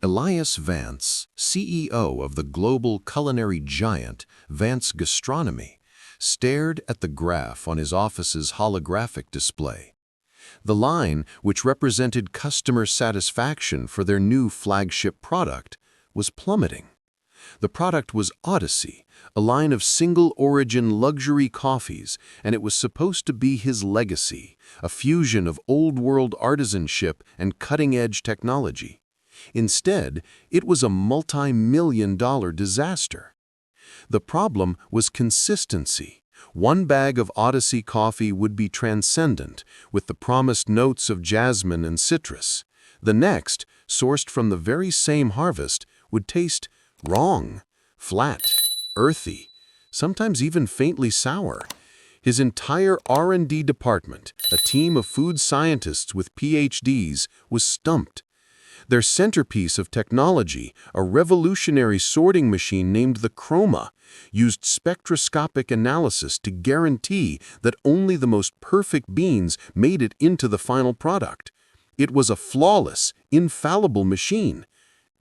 Elias Vance, CEO of the global culinary giant Vance Gastronomy, stared at the graph on his office's holographic display. The line, which represented customer satisfaction for their new flagship product, was plummeting. The product was Odyssey, a line of single-origin luxury coffees, and it was supposed to be his legacy, a fusion of old-world artisanship and cutting-edge technology. Instead, it was a multi-million-dollar disaster. The problem was consistency. One bag of Odyssey coffee would be transcendent, with the promised notes of jasmine and citrus. The next, sourced from the very same harvest, would taste wrong, flat, earthy, sometimes even faintly sour. His entire R&D department, a team of food scientists with PhDs, was stumped. Their centerpiece of technology, a revolutionary sorting machine named the Chroma, used spectroscopic analysis to guarantee that only the most perfect beans made it into the final product. It was a flawless, infallible machine,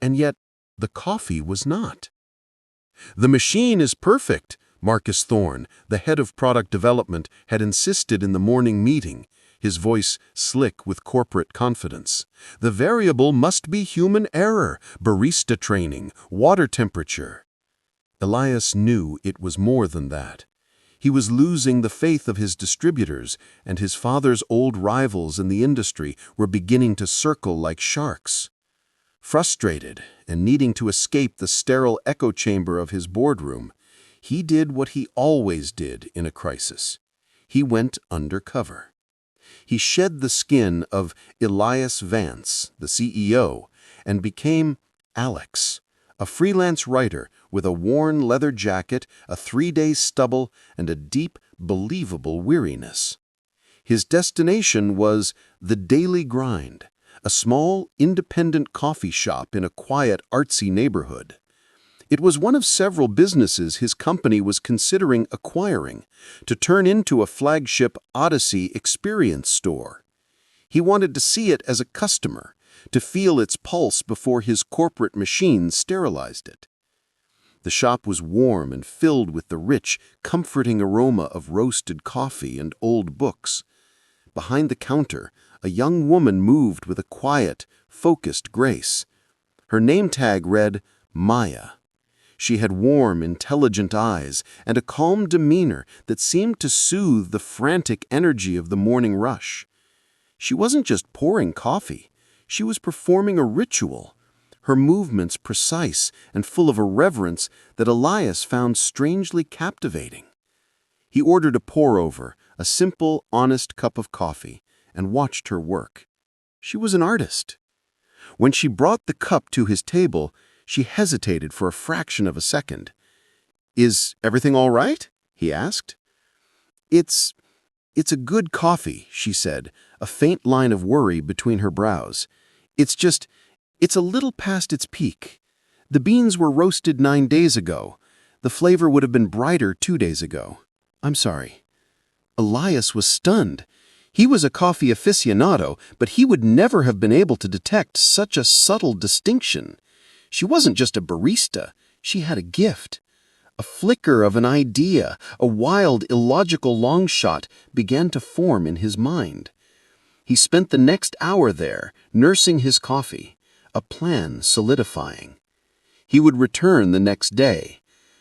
and yet the coffee was not. "The machine is perfect," Marcus Thorne, the head of product development, had insisted in the morning meeting, his voice slick with corporate confidence. "The variable must be human error, barista training, water temperature." Elias knew it was more than that. He was losing the faith of his distributors, and his father's old rivals in the industry were beginning to circle like sharks. Frustrated and needing to escape the sterile echo chamber of his boardroom, he did what he always did in a crisis. He went undercover. He shed the skin of Elias Vance, the CEO, and became Alex, a freelance writer with a worn leather jacket, a 3-day stubble, and a deep, believable weariness. His destination was the Daily Grind, a small, independent coffee shop in a quiet, artsy neighborhood. It was one of several businesses his company was considering acquiring to turn into a flagship Odyssey experience store. He wanted to see it as a customer, to feel its pulse before his corporate machine sterilized it. The shop was warm and filled with the rich, comforting aroma of roasted coffee and old books. Behind the counter, a young woman moved with a quiet, focused grace. Her name tag read Maya. She had warm, intelligent eyes and a calm demeanor that seemed to soothe the frantic energy of the morning rush. She wasn't just pouring coffee. She was performing a ritual, her movements precise and full of a reverence that Elias found strangely captivating. He ordered a pour-over, a simple, honest cup of coffee, and watched her work. She was an artist. When she brought the cup to his table, she hesitated for a fraction of a second. "Is everything all right?" he asked. It's a good coffee," she said, a faint line of worry between her brows. It's a little past its peak. The beans were roasted 9 days ago. The flavor would have been brighter 2 days ago. I'm sorry." Elias was stunned. He was a coffee aficionado, but he would never have been able to detect such a subtle distinction. She wasn't just a barista, she had a gift. A flicker of an idea, a wild, illogical long shot began to form in his mind. He spent the next hour there, nursing his coffee, a plan solidifying. He would return the next day,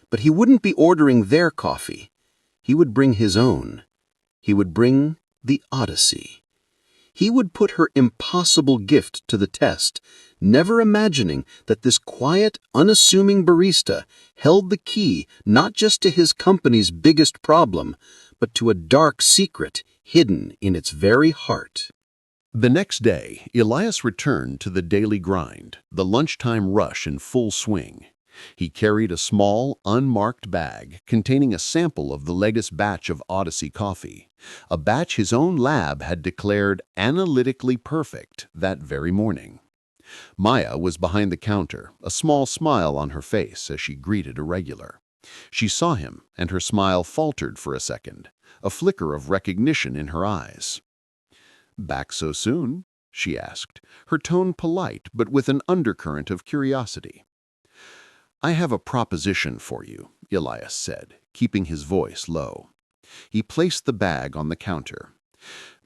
but he wouldn't be ordering their coffee. He would bring his own. He would bring the Odyssey. He would put her impossible gift to the test, never imagining that this quiet, unassuming barista held the key not just to his company's biggest problem, but to a dark secret hidden in its very heart. The next day, Elias returned to the daily grind, the lunchtime rush in full swing. He carried a small, unmarked bag containing a sample of the latest batch of Odyssey coffee, a batch his own lab had declared analytically perfect that very morning. Maya was behind the counter, a small smile on her face as she greeted a regular. She saw him, and her smile faltered for a second, a flicker of recognition in her eyes. "Back so soon?" she asked, her tone polite but with an undercurrent of curiosity. I have a proposition for you, Elias said, keeping his voice low. He placed the bag on the counter.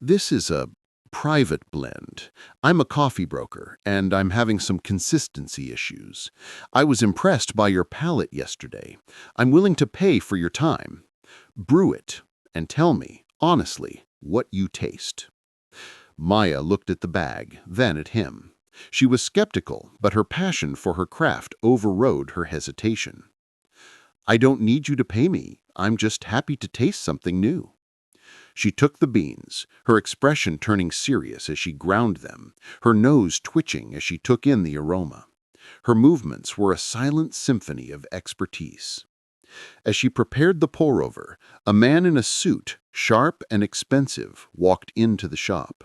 This is a private blend. I'm a coffee broker, and I'm having some consistency issues. I was impressed by your palate yesterday. I'm willing to pay for your time. Brew it, and tell me, honestly, what you taste. Maya looked at the bag, then at him. She was skeptical, but her passion for her craft overrode her hesitation. I don't need you to pay me. I'm just happy to taste something new. She took the beans, her expression turning serious as she ground them, her nose twitching as she took in the aroma. Her movements were a silent symphony of expertise. As she prepared the pour-over, a man in a suit, sharp and expensive, walked into the shop.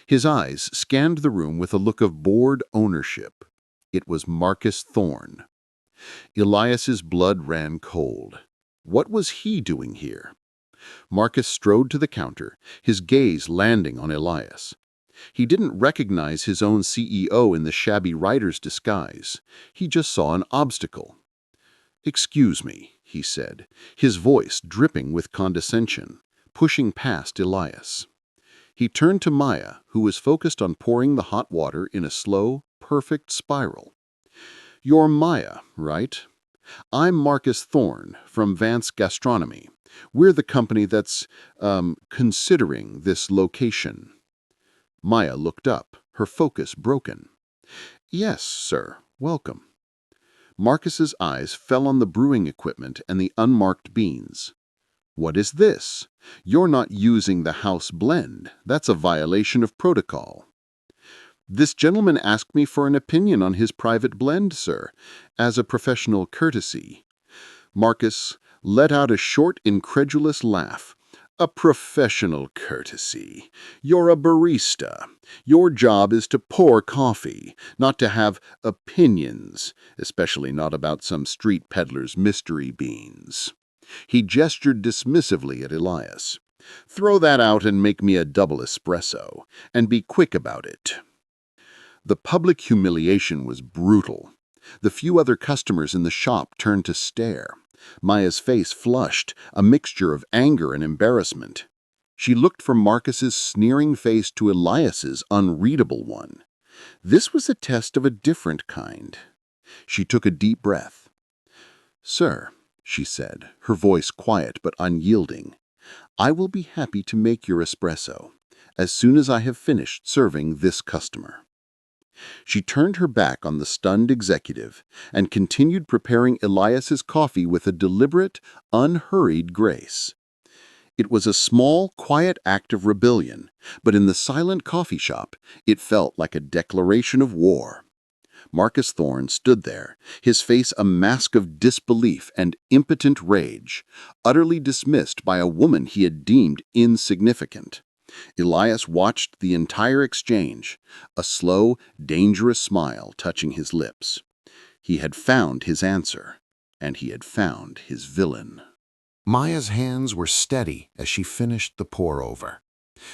His eyes scanned the room with a look of bored ownership. It was Marcus Thorne. Elias's blood ran cold. What was he doing here? Marcus strode to the counter, his gaze landing on Elias. He didn't recognize his own CEO in the shabby writer's disguise. He just saw an obstacle. "Excuse me," he said, his voice dripping with condescension, pushing past Elias. He turned to Maya, who was focused on pouring the hot water in a slow, perfect spiral. "You're Maya, right? I'm Marcus Thorne from Vance Gastronomy. We're the company that's, considering this location." Maya looked up, her focus broken. "Yes, sir. Welcome." Marcus's eyes fell on the brewing equipment and the unmarked beans. "What is this? You're not using the house blend. That's a violation of protocol." "This gentleman asked me for an opinion on his private blend, sir, as a professional courtesy." Marcus let out a short, incredulous laugh. "A professional courtesy. You're a barista. Your job is to pour coffee, not to have opinions, especially not about some street peddler's mystery beans." He gestured dismissively at Elias. "Throw that out and make me a double espresso, and be quick about it." The public humiliation was brutal. The few other customers in the shop turned to stare. Maya's face flushed, a mixture of anger and embarrassment. She looked from Marcus's sneering face to Elias's unreadable one. This was a test of a different kind. She took a deep breath. "Sir," she said, her voice quiet but unyielding, "I will be happy to make your espresso, as soon as I have finished serving this customer." She turned her back on the stunned executive and continued preparing Elias's coffee with a deliberate, unhurried grace. It was a small, quiet act of rebellion, but in the silent coffee shop, it felt like a declaration of war. Marcus Thorne stood there, his face a mask of disbelief and impotent rage, utterly dismissed by a woman he had deemed insignificant. Elias watched the entire exchange, a slow, dangerous smile touching his lips. He had found his answer, and he had found his villain. Maya's hands were steady as she finished the pour-over.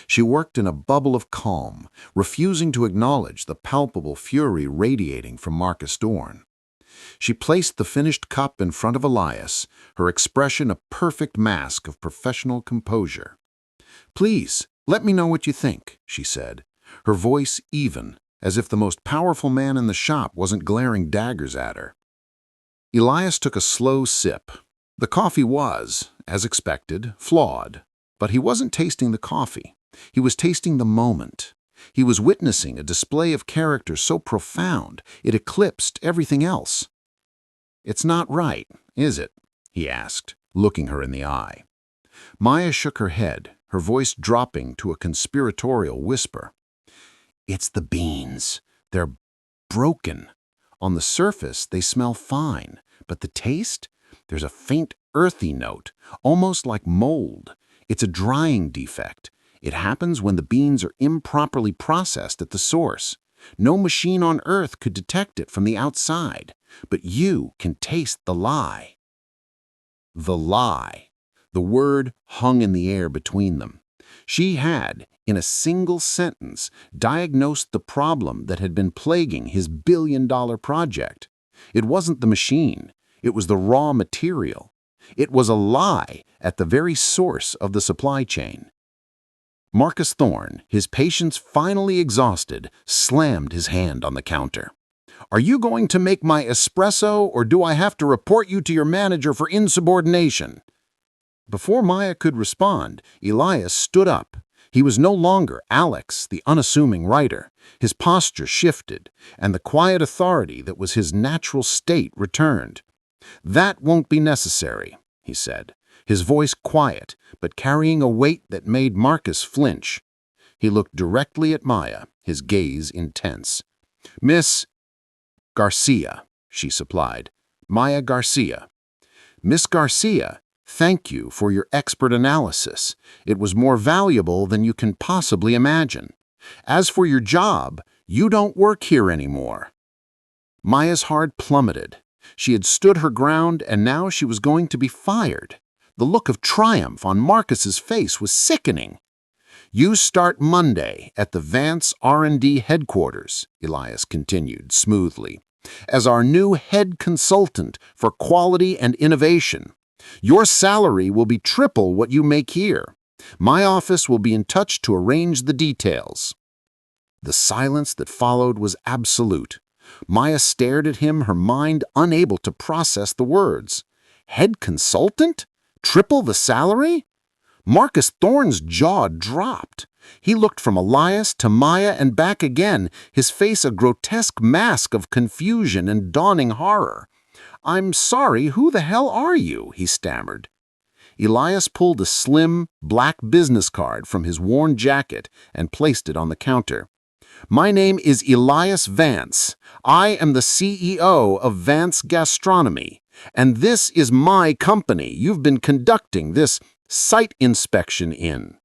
She worked in a bubble of calm, refusing to acknowledge the palpable fury radiating from Marcus Thorne. She placed the finished cup in front of Elias, her expression a perfect mask of professional composure. "Please, let me know what you think," she said, her voice even, as if the most powerful man in the shop wasn't glaring daggers at her. Elias took a slow sip. The coffee was, as expected, flawed, but he wasn't tasting the coffee. He was tasting the moment. He was witnessing a display of character so profound it eclipsed everything else. "It's not right, is it?" he asked, looking her in the eye. Maya shook her head, her voice dropping to a conspiratorial whisper. "It's the beans. They're broken. On the surface, they smell fine, but the taste? There's a faint earthy note, almost like mold. It's a drying defect. It happens when the beans are improperly processed at the source. No machine on earth could detect it from the outside, but you can taste the lie." The lie. The word hung in the air between them. She had, in a single sentence, diagnosed the problem that had been plaguing his billion-dollar project. It wasn't the machine. It was the raw material. It was a lie at the very source of the supply chain. Marcus Thorne, his patience finally exhausted, slammed his hand on the counter. "Are you going to make my espresso, or do I have to report you to your manager for insubordination?" Before Maya could respond, Elias stood up. He was no longer Alex, the unassuming writer. His posture shifted, and the quiet authority that was his natural state returned. "That won't be necessary," he said, his voice quiet, but carrying a weight that made Marcus flinch. He looked directly at Maya, his gaze intense. "Miss Garcia," she supplied. "Maya Garcia." "Miss Garcia, thank you for your expert analysis. It was more valuable than you can possibly imagine. As for your job, you don't work here anymore." Maya's heart plummeted. She had stood her ground, and now she was going to be fired. The look of triumph on Marcus's face was sickening. "You start Monday at the Vance R&D headquarters," Elias continued smoothly, "as our new head consultant for quality and innovation. Your salary will be triple what you make here. My office will be in touch to arrange the details." The silence that followed was absolute. Maya stared at him, her mind unable to process the words. Head consultant? Triple the salary? Marcus Thorne's jaw dropped. He looked from Elias to Maya and back again, his face a grotesque mask of confusion and dawning horror. "I'm sorry, who the hell are you?" he stammered. Elias pulled a slim, black business card from his worn jacket and placed it on the counter. "My name is Elias Vance. I am the CEO of Vance Gastronomy, and this is my company you've been conducting this site inspection in."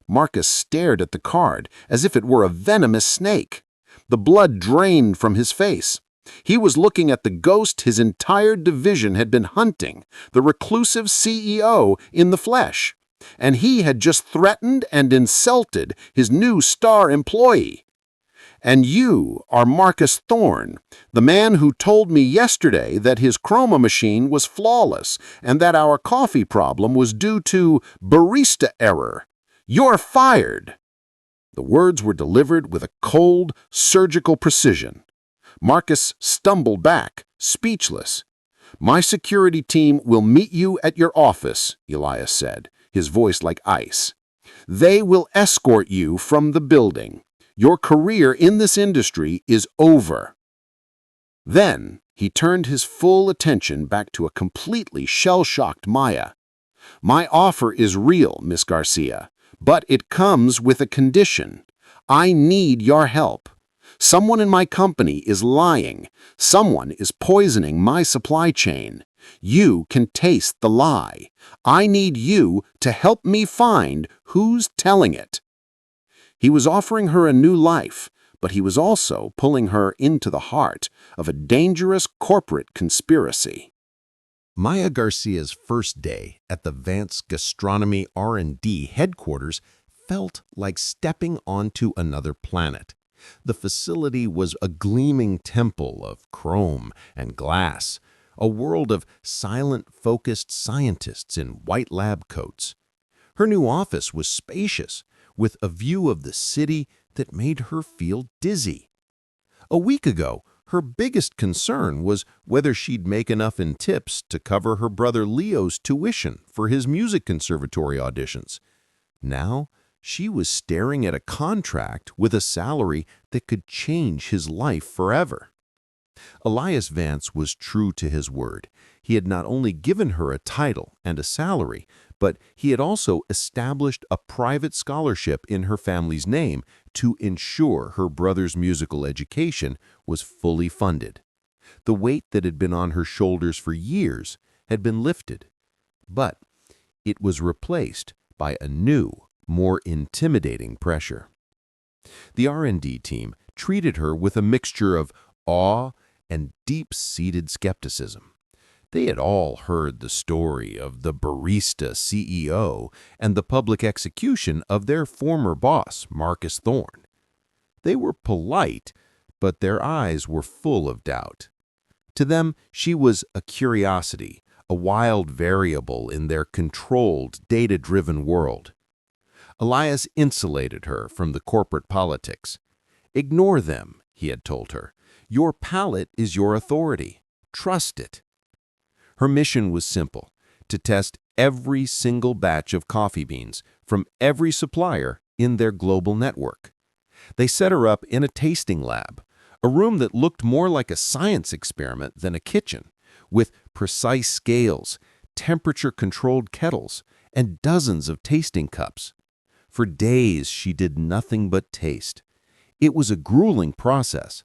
Marcus stared at the card as if it were a venomous snake. The blood drained from his face. He was looking at the ghost his entire division had been hunting, the reclusive CEO in the flesh. And he had just threatened and insulted his new star employee. "And you are Marcus Thorne, the man who told me yesterday that his chroma machine was flawless and that our coffee problem was due to barista error. You're fired." The words were delivered with a cold, surgical precision. Marcus stumbled back, speechless. "My security team will meet you at your office," Elias said, his voice like ice. "They will escort you from the building. Your career in this industry is over." Then he turned his full attention back to a completely shell-shocked Maya. "My offer is real, Miss Garcia, but it comes with a condition. I need your help. Someone in my company is lying. Someone is poisoning my supply chain. You can taste the lie. I need you to help me find who's telling it." He was offering her a new life, but he was also pulling her into the heart of a dangerous corporate conspiracy. Maya Garcia's first day at the Vance Gastronomy R&D headquarters felt like stepping onto another planet. The facility was a gleaming temple of chrome and glass, a world of silent, focused scientists in white lab coats. Her new office was spacious, with a view of the city that made her feel dizzy. A week ago, her biggest concern was whether she'd make enough in tips to cover her brother Leo's tuition for his music conservatory auditions. Now, she was staring at a contract with a salary that could change his life forever. Elias Vance was true to his word. He had not only given her a title and a salary, but he had also established a private scholarship in her family's name to ensure her brother's musical education was fully funded. The weight that had been on her shoulders for years had been lifted, but it was replaced by a new, more intimidating pressure. The R&D team treated her with a mixture of awe and deep-seated skepticism. They had all heard the story of the Barista CEO and the public execution of their former boss, Marcus Thorne. They were polite, but their eyes were full of doubt. To them, she was a curiosity, a wild variable in their controlled, data-driven world. Elias insulated her from the corporate politics. "Ignore them," he had told her. "Your palate is your authority. Trust it." Her mission was simple: to test every single batch of coffee beans from every supplier in their global network. They set her up in a tasting lab, a room that looked more like a science experiment than a kitchen, with precise scales, temperature-controlled kettles, and dozens of tasting cups. For days, she did nothing but taste. It was a grueling process.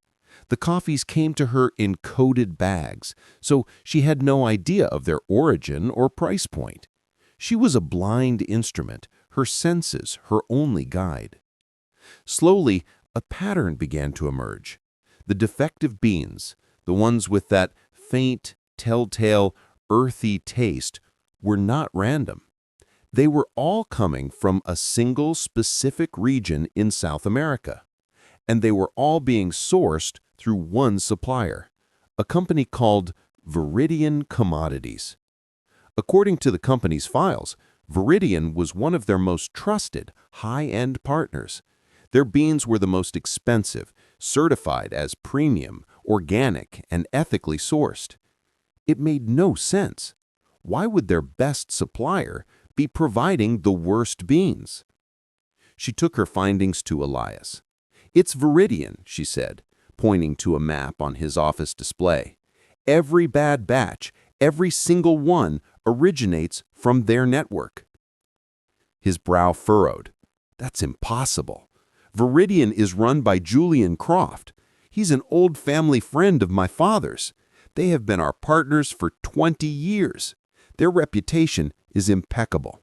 The coffees came to her in coated bags, so she had no idea of their origin or price point. She was a blind instrument, her senses her only guide. Slowly, a pattern began to emerge. The defective beans, the ones with that faint, telltale, earthy taste, were not random. They were all coming from a single specific region in South America, and they were all being sourced through one supplier, a company called Viridian Commodities. According to the company's files, Viridian was one of their most trusted, high-end partners. Their beans were the most expensive, certified as premium, organic, and ethically sourced. It made no sense. Why would their best supplier be providing the worst beans? She took her findings to Elias. "It's Viridian," she said, pointing to a map on his office display. "Every bad batch, every single one, originates from their network." His brow furrowed. "That's impossible. Viridian is run by Julian Croft. He's an old family friend of my father's. They have been our partners for 20 years. Their reputation is impeccable."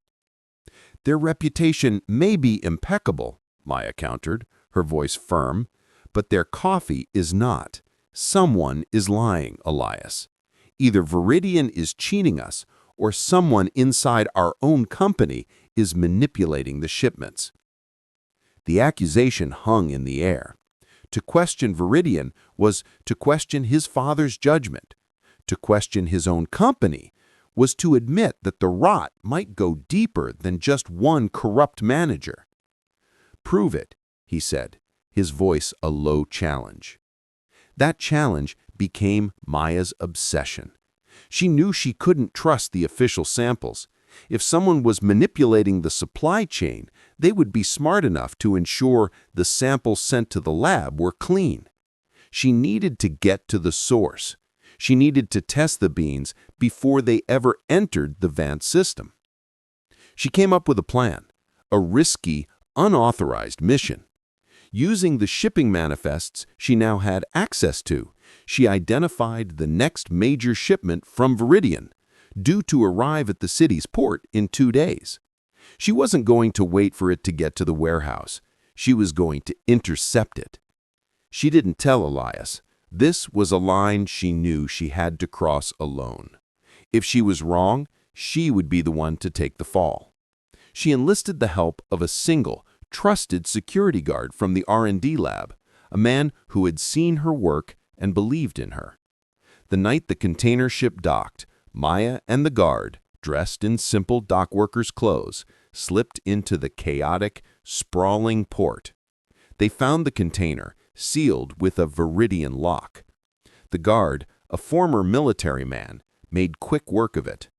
"Their reputation may be impeccable," Maya countered, her voice firm, "but their coffee is not. Someone is lying, Elias. Either Viridian is cheating us, or someone inside our own company is manipulating the shipments." The accusation hung in the air. To question Viridian was to question his father's judgment. To question his own company was to admit that the rot might go deeper than just one corrupt manager. "Prove it," he said, his voice a low challenge. That challenge became Maya's obsession. She knew she couldn't trust the official samples. If someone was manipulating the supply chain, they would be smart enough to ensure the samples sent to the lab were clean. She needed to get to the source. She needed to test the beans before they ever entered the Vance system. She came up with a plan, a risky, unauthorized mission. Using the shipping manifests she now had access to, she identified the next major shipment from Viridian, due to arrive at the city's port in 2 days. She wasn't going to wait for it to get to the warehouse. She was going to intercept it. She didn't tell Elias. This was a line she knew she had to cross alone. If she was wrong, she would be the one to take the fall. She enlisted the help of a single, trusted security guard from the R&D lab, a man who had seen her work and believed in her. The night the container ship docked, Maya and the guard, dressed in simple dockworkers' clothes, slipped into the chaotic, sprawling port. They found the container, sealed with a Viridian lock. The guard, a former military man, made quick work of it.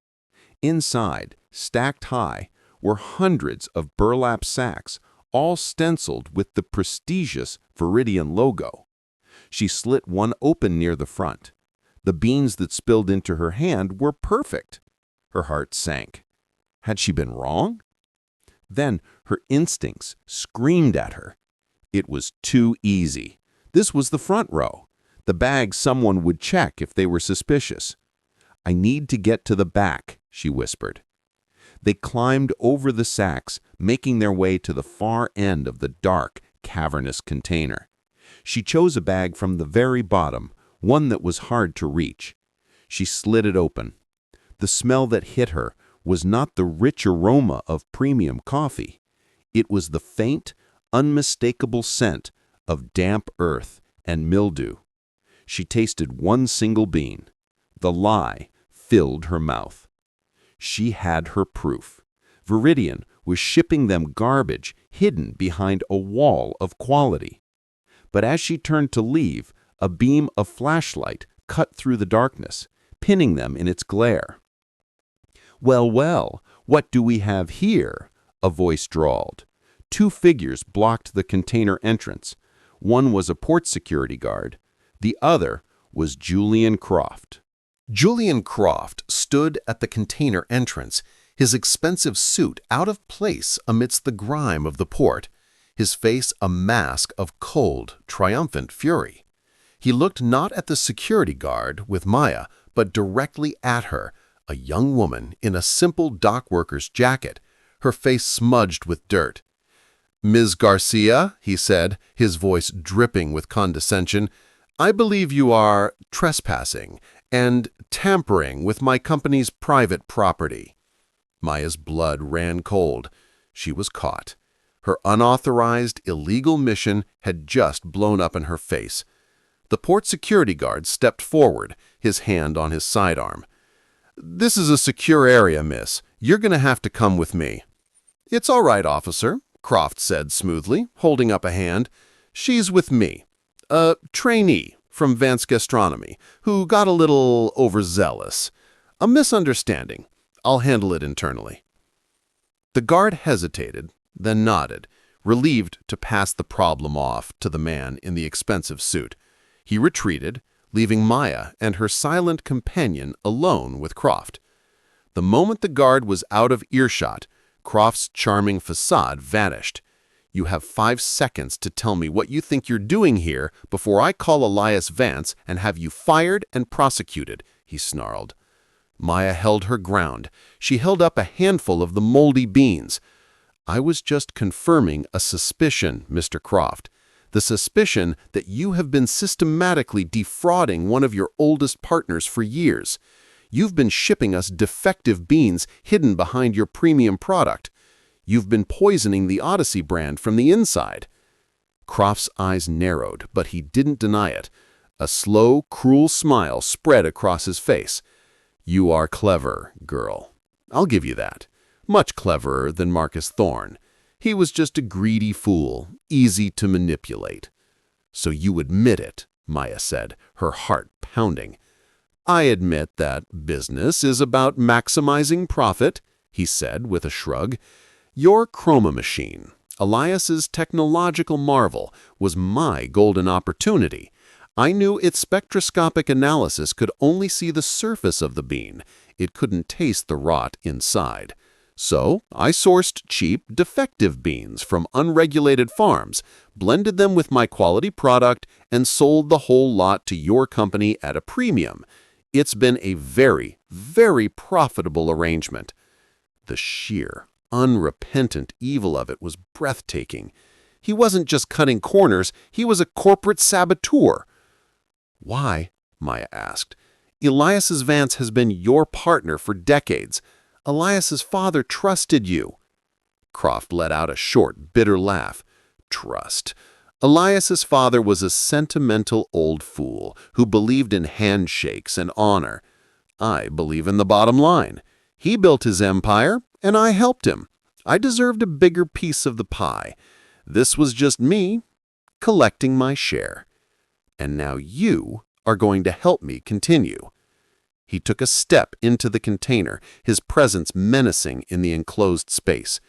Inside, stacked high, were hundreds of burlap sacks, all stenciled with the prestigious Viridian logo. She slit one open near the front. The beans that spilled into her hand were perfect. Her heart sank. Had she been wrong? Then her instincts screamed at her. It was too easy. This was the front row, the bag someone would check if they were suspicious. "I need to get to the back," she whispered. They climbed over the sacks, making their way to the far end of the dark, cavernous container. She chose a bag from the very bottom, one that was hard to reach. She slid it open. The smell that hit her was not the rich aroma of premium coffee. It was the faint, unmistakable scent of damp earth and mildew. She tasted one single bean. The lie filled her mouth. She had her proof. Viridian was shipping them garbage hidden behind a wall of quality. But as she turned to leave, a beam of flashlight cut through the darkness, pinning them in its glare. "Well, well, what do we have here?" a voice drawled. Two figures blocked the container entrance. One was a port security guard. The other was Julian Croft. Julian Croft stood at the container entrance, his expensive suit out of place amidst the grime of the port, his face a mask of cold, triumphant fury. He looked not at the security guard with Maya, but directly at her, a young woman in a simple dock worker's jacket, her face smudged with dirt. "Ms. Garcia," he said, his voice dripping with condescension, "I believe you are trespassing and tampering with my company's private property." Maya's blood ran cold. She was caught. Her unauthorized, illegal mission had just blown up in her face. The port security guard stepped forward, his hand on his sidearm. "This is a secure area, miss. You're going to have to come with me." "It's all right, officer," Croft said smoothly, holding up a hand. "She's with me. A trainee from Vance Gastronomy, who got a little overzealous. A misunderstanding. I'll handle it internally." The guard hesitated, then nodded, relieved to pass the problem off to the man in the expensive suit. He retreated, leaving Maya and her silent companion alone with Croft. The moment the guard was out of earshot, Croft's charming facade vanished. "You have 5 seconds to tell me what you think you're doing here before I call Elias Vance and have you fired and prosecuted," he snarled. Maya held her ground. She held up a handful of the moldy beans. "I was just confirming a suspicion, Mr. Croft. The suspicion that you have been systematically defrauding one of your oldest partners for years. You've been shipping us defective beans hidden behind your premium product. You've been poisoning the Odyssey brand from the inside." Croft's eyes narrowed, but he didn't deny it. A slow, cruel smile spread across his face. "You are clever, girl. I'll give you that. Much cleverer than Marcus Thorne. He was just a greedy fool, easy to manipulate." "So you admit it," Maya said, her heart pounding. "I admit that business is about maximizing profit," he said with a shrug. "Your chroma machine, Elias's technological marvel, was my golden opportunity. I knew its spectroscopic analysis could only see the surface of the bean. It couldn't taste the rot inside. So I sourced cheap, defective beans from unregulated farms, blended them with my quality product, and sold the whole lot to your company at a premium. It's been a very, very profitable arrangement." The sheer, unrepentant evil of it was breathtaking. He wasn't just cutting corners, he was a corporate saboteur. "Why?" Maya asked. "Elias Vance has been your partner for decades. Elias's father trusted you." Croft let out a short, bitter laugh. "Trust. Elias's father was a sentimental old fool who believed in handshakes and honor. I believe in the bottom line. He built his empire, and I helped him. I deserved a bigger piece of the pie. This was just me collecting my share. And now you are going to help me continue." He took a step into the container, his presence menacing in the enclosed space.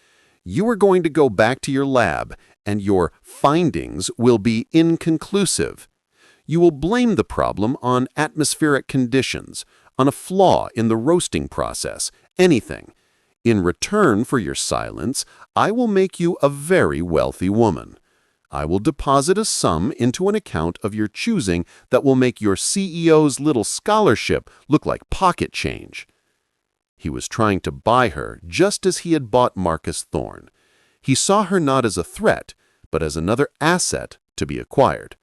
"You are going to go back to your lab, and your findings will be inconclusive. You will blame the problem on atmospheric conditions, on a flaw in the roasting process, anything. In return for your silence, I will make you a very wealthy woman. I will deposit a sum into an account of your choosing that will make your CEO's little scholarship look like pocket change." He was trying to buy her just as he had bought Marcus Thorne. He saw her not as a threat, but as another asset to be acquired.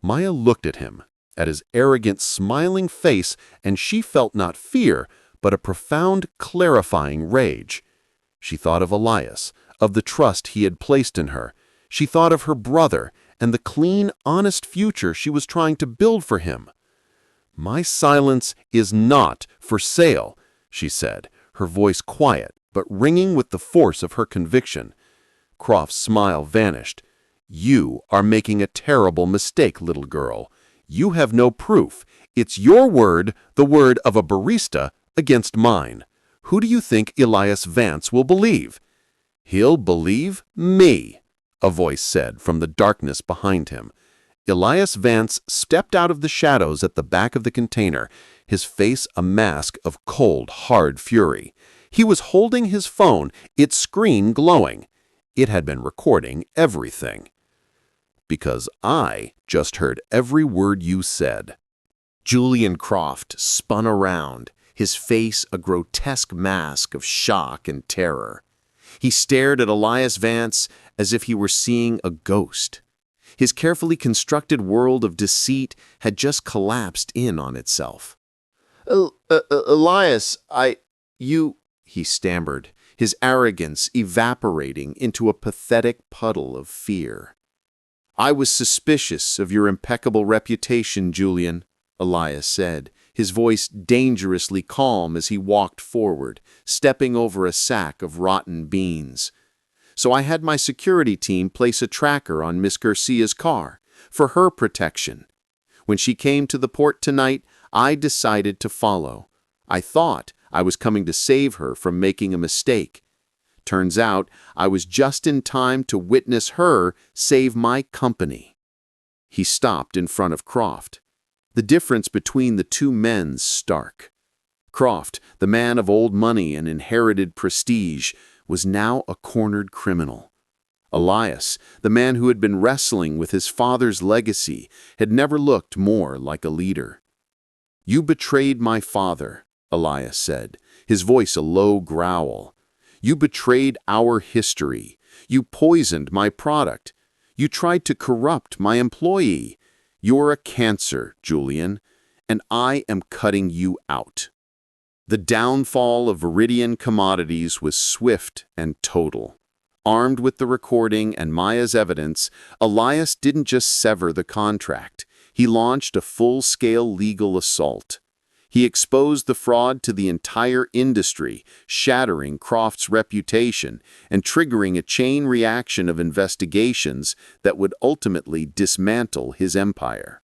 Maya looked at him, at his arrogant, smiling face, and she felt not fear, but a profound, clarifying rage. She thought of Elias, of the trust he had placed in her. She thought of her brother and the clean, honest future she was trying to build for him. "My silence is not for sale," she said, her voice quiet but ringing with the force of her conviction. Croft's smile vanished. "You are making a terrible mistake, little girl. You have no proof. It's your word, the word of a barista, against mine. Who do you think Elias Vance will believe?" "He'll believe me," a voice said from the darkness behind him. Elias Vance stepped out of the shadows at the back of the container, his face a mask of cold, hard fury. He was holding his phone, its screen glowing. It had been recording everything. "Because I just heard every word you said." Julian Croft spun around, his face a grotesque mask of shock and terror. He stared at Elias Vance as if he were seeing a ghost. His carefully constructed world of deceit had just collapsed in on itself. Elias, he stammered, his arrogance evaporating into a pathetic puddle of fear. "I was suspicious of your impeccable reputation, Julian," Elias said, his voice dangerously calm as he walked forward, stepping over a sack of rotten beans. "So I had my security team place a tracker on Miss Garcia's car, for her protection. When she came to the port tonight, I decided to follow. I thought I was coming to save her from making a mistake. Turns out I was just in time to witness her save my company." He stopped in front of Croft. The difference between the two men's stark. Croft, the man of old money and inherited prestige, was now a cornered criminal. Elias, the man who had been wrestling with his father's legacy, had never looked more like a leader. "You betrayed my father," Elias said, his voice a low growl. "You betrayed our history. You poisoned my product. You tried to corrupt my employee. You're a cancer, Julian, and I am cutting you out." The downfall of Viridian Commodities was swift and total. Armed with the recording and Maya's evidence, Elias didn't just sever the contract. He launched a full-scale legal assault. He exposed the fraud to the entire industry, shattering Croft's reputation and triggering a chain reaction of investigations that would ultimately dismantle his empire.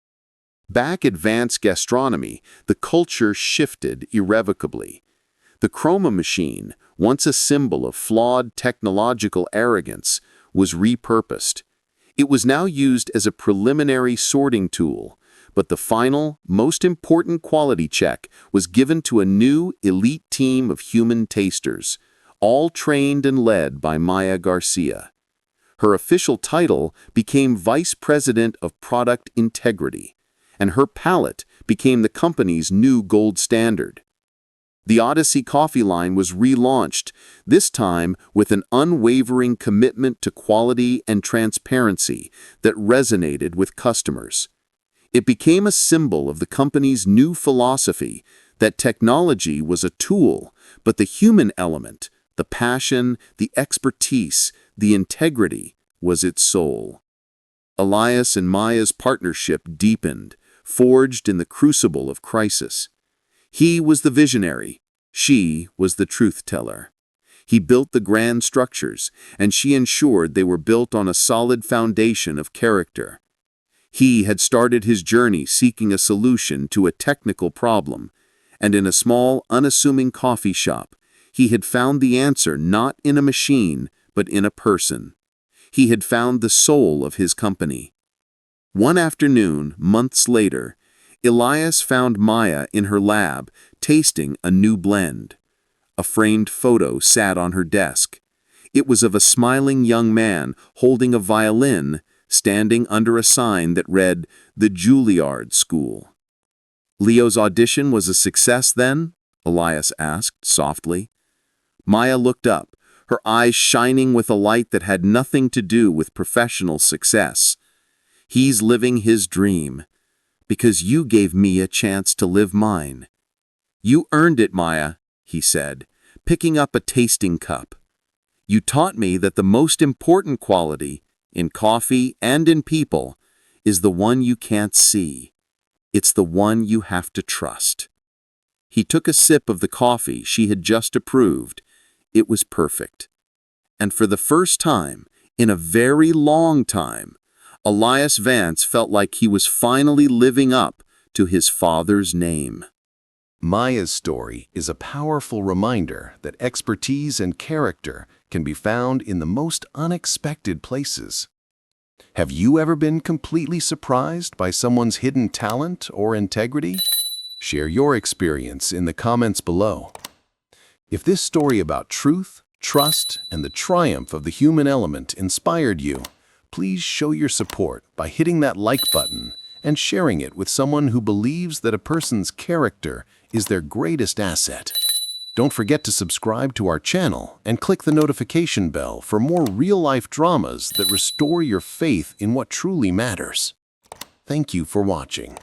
Back at Vance Gastronomy, the culture shifted irrevocably. The chroma machine, once a symbol of flawed technological arrogance, was repurposed. It was now used as a preliminary sorting tool, but the final, most important quality check was given to a new, elite team of human tasters, all trained and led by Maya Garcia. Her official title became Vice President of Product Integrity, and her palate became the company's new gold standard. The Odyssey coffee line was relaunched, this time with an unwavering commitment to quality and transparency that resonated with customers. It became a symbol of the company's new philosophy that technology was a tool, but the human element, the passion, the expertise, the integrity, was its soul. Elias and Maya's partnership deepened, forged in the crucible of crisis. He was the visionary, she was the truth-teller. He built the grand structures, and she ensured they were built on a solid foundation of character. He had started his journey seeking a solution to a technical problem, and in a small, unassuming coffee shop, he had found the answer not in a machine, but in a person. He had found the soul of his company. One afternoon, months later, Elias found Maya in her lab, tasting a new blend. A framed photo sat on her desk. It was of a smiling young man holding a violin, standing under a sign that read, "The Juilliard School." "Leo's audition was a success then?" Elias asked softly. Maya looked up, her eyes shining with a light that had nothing to do with professional success. "He's living his dream." because you gave me a chance to live mine. You earned it, Maya, he said, picking up a tasting cup. You taught me that the most important quality, in coffee and in people, is the one you can't see. It's the one you have to trust. He took a sip of the coffee she had just approved. It was perfect. And for the first time, in a very long time, Elias Vance felt like he was finally living up to his father's name. Maya's story is a powerful reminder that expertise and character can be found in the most unexpected places. Have you ever been completely surprised by someone's hidden talent or integrity? Share your experience in the comments below. If this story about truth, trust, and the triumph of the human element inspired you, please show your support by hitting that like button and sharing it with someone who believes that a person's character is their greatest asset. Don't forget to subscribe to our channel and click the notification bell for more real-life dramas that restore your faith in what truly matters. Thank you for watching.